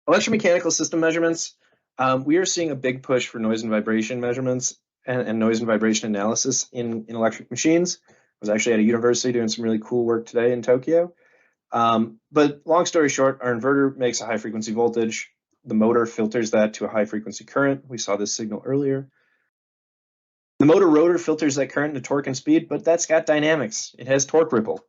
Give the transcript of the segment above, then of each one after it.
Electromechanical system measurements. We are seeing a big push for noise and vibration measurements and noise and vibration analysis in electric machines. I was actually at a university doing some really cool work today in Tokyo. But long story short, our inverter makes a high frequency voltage. The motor filters that to a high frequency current. We saw this signal earlier. The motor rotor filters that current to torque and speed, but that's got dynamics. It has torque ripple.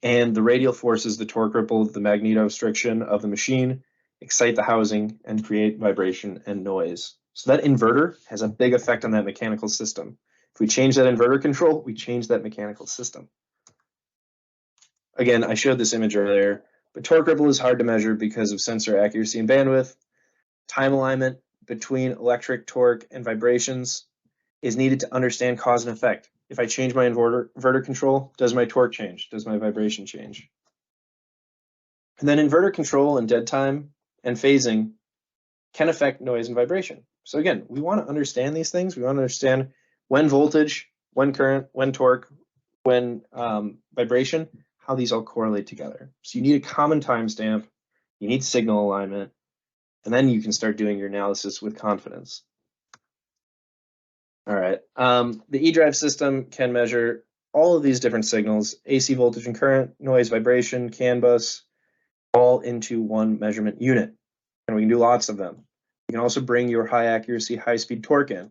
And the radial forces, the torque ripple, the magnetostriction of the machine, excite the housing and create vibration and noise. So that inverter has a big effect on that mechanical system. If we change that inverter control, we change that mechanical system. Again, I showed this image earlier, but torque ripple is hard to measure because of sensor accuracy and bandwidth. Time alignment between electric torque and vibrations is needed to understand cause and effect. If I change my inverter control, does my torque change? Does my vibration change? And then inverter control and dead time and phasing can affect noise and vibration. So again, we want to understand these things. We want to understand when voltage, when current, when torque, when vibration, how these all correlate together. So you need a common timestamp, you need signal alignment, and then you can start doing your analysis with confidence. All right, the eDrive system can measure all of these different signals, AC voltage and current, noise, vibration, CAN bus, all into one measurement unit. And we can do lots of them. You can also bring your high accuracy, high speed torque in.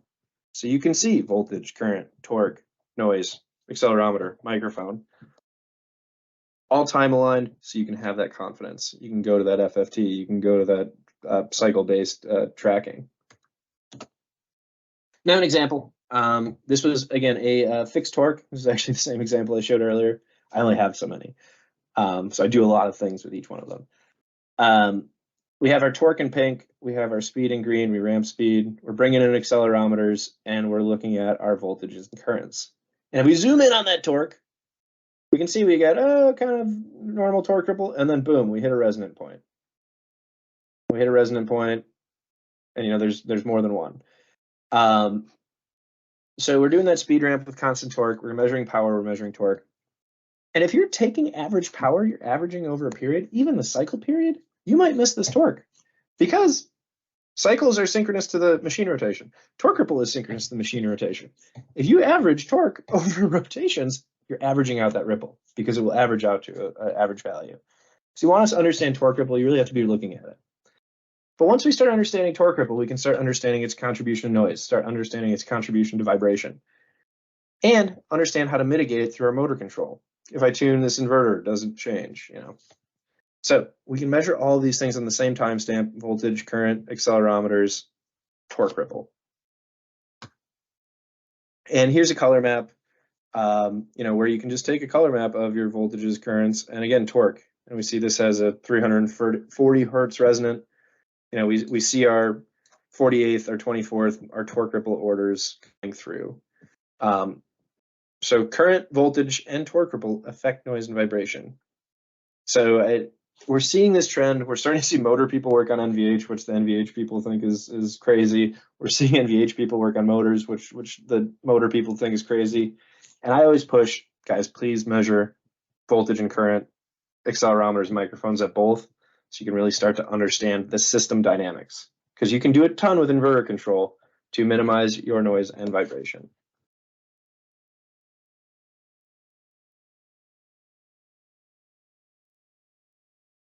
So you can see voltage, current, torque, noise, accelerometer, microphone, all time aligned, so you can have that confidence. You can go to that FFT, you can go to that cycle-based tracking. Now an example. This was, again, a fixed torque. This is actually the same example I showed earlier. I only have so many. So I do a lot of things with each one of them. We have our torque in pink, we have our speed in green, we ramp speed, we're bringing in accelerometers, and we're looking at our voltages and currents. And if we zoom in on that torque, we can see we get kind of normal torque ripple, and then boom, we hit a resonant point. We hit a resonant point, and you know there's more than one. So we're doing that speed ramp with constant torque, we're measuring power, we're measuring torque. And if you're taking average power, you're averaging over a period, even the cycle period, you might miss this torque because cycles are synchronous to the machine rotation. Torque ripple is synchronous to the machine rotation. If you average torque over rotations, you're averaging out that ripple because it will average out to an average value. So you want us to understand torque ripple, you really have to be looking at it. But once we start understanding torque ripple, we can start understanding its contribution to noise, start understanding its contribution to vibration, and understand how to mitigate it through our motor control. If I tune this inverter, it doesn't change, you know. So we can measure all of these things on the same timestamp: voltage, current, accelerometers, torque ripple. And here's a color map, you know, where you can just take a color map of your voltages, currents, and again, torque. And we see this has a 340 hertz resonant. You know, we see our 48th, our 24th, our torque ripple orders coming through. So current, voltage, and torque ripple affect noise and vibration. So we're seeing this trend. We're starting to see motor people work on NVH, which the NVH people think is crazy. We're seeing NVH people work on motors, which the motor people think is crazy. And I always push, guys, please measure voltage and current, accelerometers, and microphones at both, so you can really start to understand the system dynamics. Because you can do a ton with inverter control to minimize your noise and vibration.